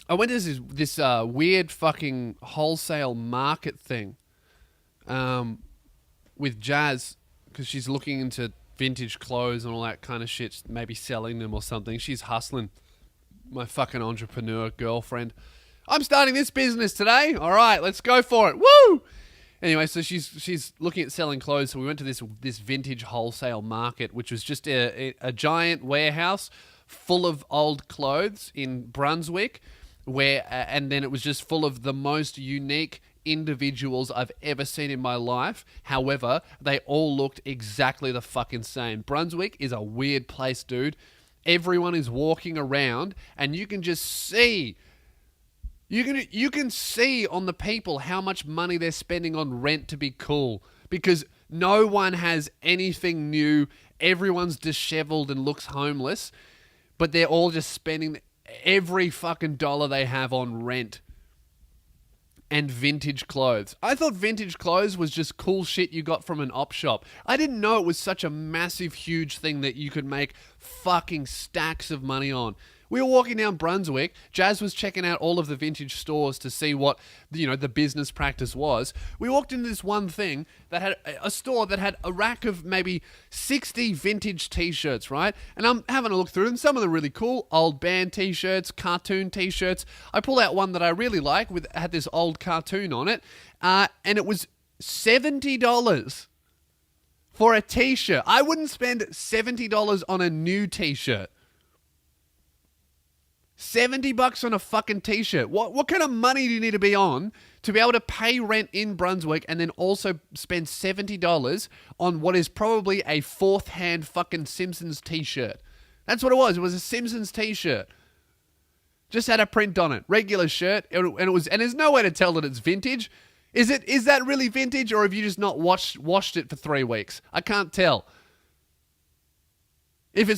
I went to this weird fucking wholesale market thing with Jazz because she's looking into vintage clothes and all that kind of shit, maybe selling them or something. She's hustling. My fucking entrepreneur girlfriend. I'm starting this business today. All right, let's go for it. Woo! Anyway, so she's looking at selling clothes. So we went to this vintage wholesale market, which was just a giant warehouse full of old clothes in Brunswick, and then it was just full of the most unique individuals I've ever seen in my life. However, they all looked exactly the fucking same. Brunswick is a weird place, dude. Everyone is walking around, and you can just see. You can see on the people how much money they're spending on rent to be cool, because no one has anything new. Everyone's disheveled and looks homeless, but they're all just spending every fucking dollar they have on rent and vintage clothes. I thought vintage clothes was just cool shit you got from an op shop. I didn't know it was such a massive, huge thing that you could make fucking stacks of money on. We were walking down Brunswick. Jazz was checking out all of the vintage stores to see what, the business practice was. We walked into this one thing that had a store that had a rack of maybe 60 vintage t-shirts, right? And I'm having a look through them. Some of them really cool. Old band t-shirts, cartoon t-shirts. I pulled out one that I really like had this old cartoon on it. And it was $70 for a t-shirt. I wouldn't spend $70 on a new t-shirt. $70 on a fucking t-shirt. What kind of money do you need to be on to be able to pay rent in Brunswick and then also spend $70 on what is probably a fourth hand fucking Simpsons t-shirt? That's what it was. It was a Simpsons t-shirt. Just had a print on it. Regular shirt. And there's no way to tell that it's vintage. Is that really vintage, or have you just not washed it for 3 weeks? I can't tell. If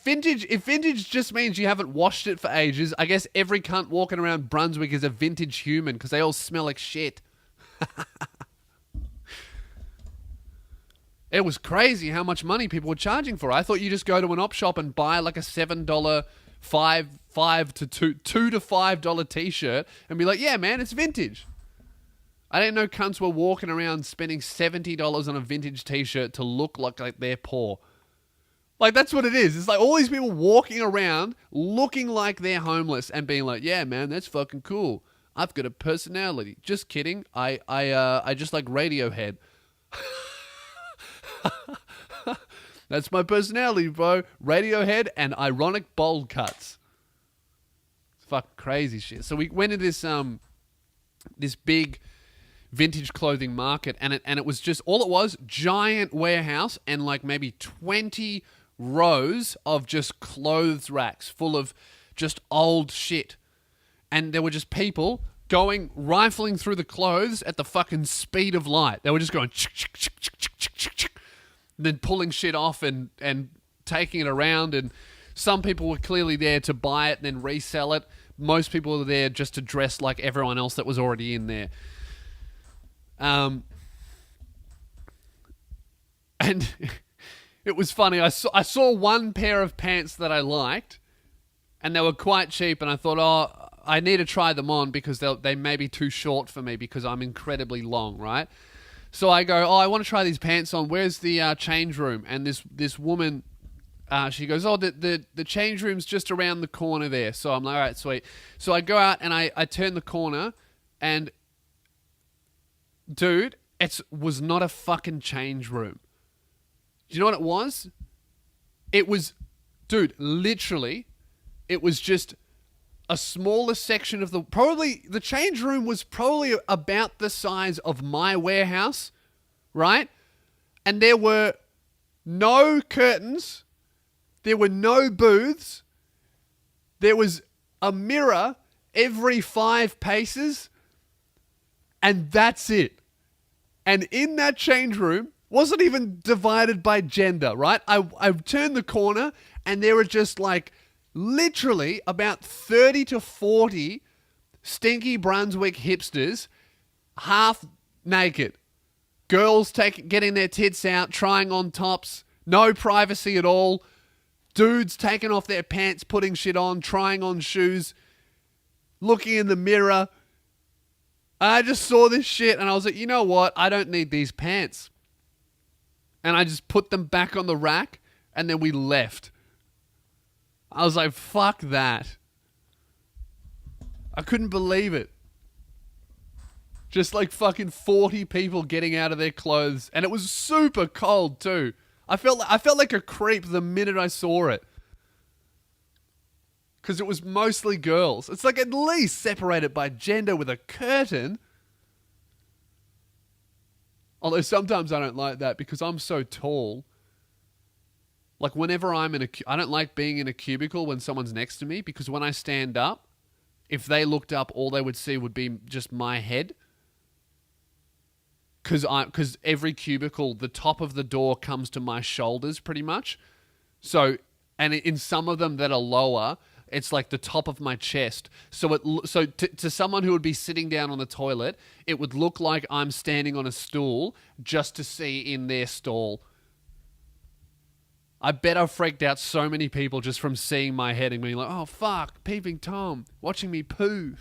vintage just means you haven't washed it for ages, I guess every cunt walking around Brunswick is a vintage human because they all smell like shit. It was crazy how much money people were charging for it. I thought you just go to an op shop and buy like a $7, $2 to $5 t-shirt and be like, yeah, man, it's vintage. I didn't know cunts were walking around spending $70 on a vintage t-shirt to look like they're poor. Like, that's what it is. It's like all these people walking around looking like they're homeless and being like, yeah, man, that's fucking cool. I've got a personality. Just kidding. I just like Radiohead. That's my personality, bro. Radiohead and ironic bold cuts. It's fucking crazy shit. So we went into this big vintage clothing market, and it was just, all it was, giant warehouse and like maybe 20 rows of just clothes racks full of just old shit. And there were just people rifling through the clothes at the fucking speed of light. They were just going then pulling shit off and taking it around. And some people were clearly there to buy it and then resell it. Most people were there just to dress like everyone else that was already in there. And it was funny. I saw one pair of pants that I liked, and they were quite cheap. And I thought, oh, I need to try them on because they may be too short for me because I'm incredibly long, right? So I go, oh, I want to try these pants on. Where's the change room? And this woman, she goes, oh, the change room's just around the corner there. So I'm like, all right, sweet. So I go out and I turn the corner, and dude, it was not a fucking change room. Do you know what it was? It was, dude, literally, it was just a smaller section of the change room was probably about the size of my warehouse, right? And there were no curtains. There were no booths. There was a mirror every 5 paces. And that's it. And in that change room, wasn't even divided by gender, right? I turned the corner and there were just like literally about 30 to 40 stinky Brunswick hipsters, half naked. Girls getting their tits out, trying on tops, no privacy at all. Dudes taking off their pants, putting shit on, trying on shoes. looking in the mirror. I just saw this shit and I was like, you know what? I don't need these pants. And I just put them back on the rack and then we left. I was like, fuck that. I couldn't believe it. Just like fucking 40 people getting out of their clothes. And it was super cold too. I felt like a creep the minute I saw it. Because it was mostly girls. It's like at least separated by gender with a curtain. Although sometimes I don't like that because I'm so tall. Like whenever I don't like being in a cubicle when someone's next to me because when I stand up, if they looked up, all they would see would be just my head. Because every cubicle, the top of the door comes to my shoulders pretty much. So, and in some of them that are lower, it's like the top of my chest. So to someone who would be sitting down on the toilet, it would look like I'm standing on a stool just to see in their stall. I bet I've freaked out so many people just from seeing my head and being like, oh fuck, peeping Tom, watching me poo.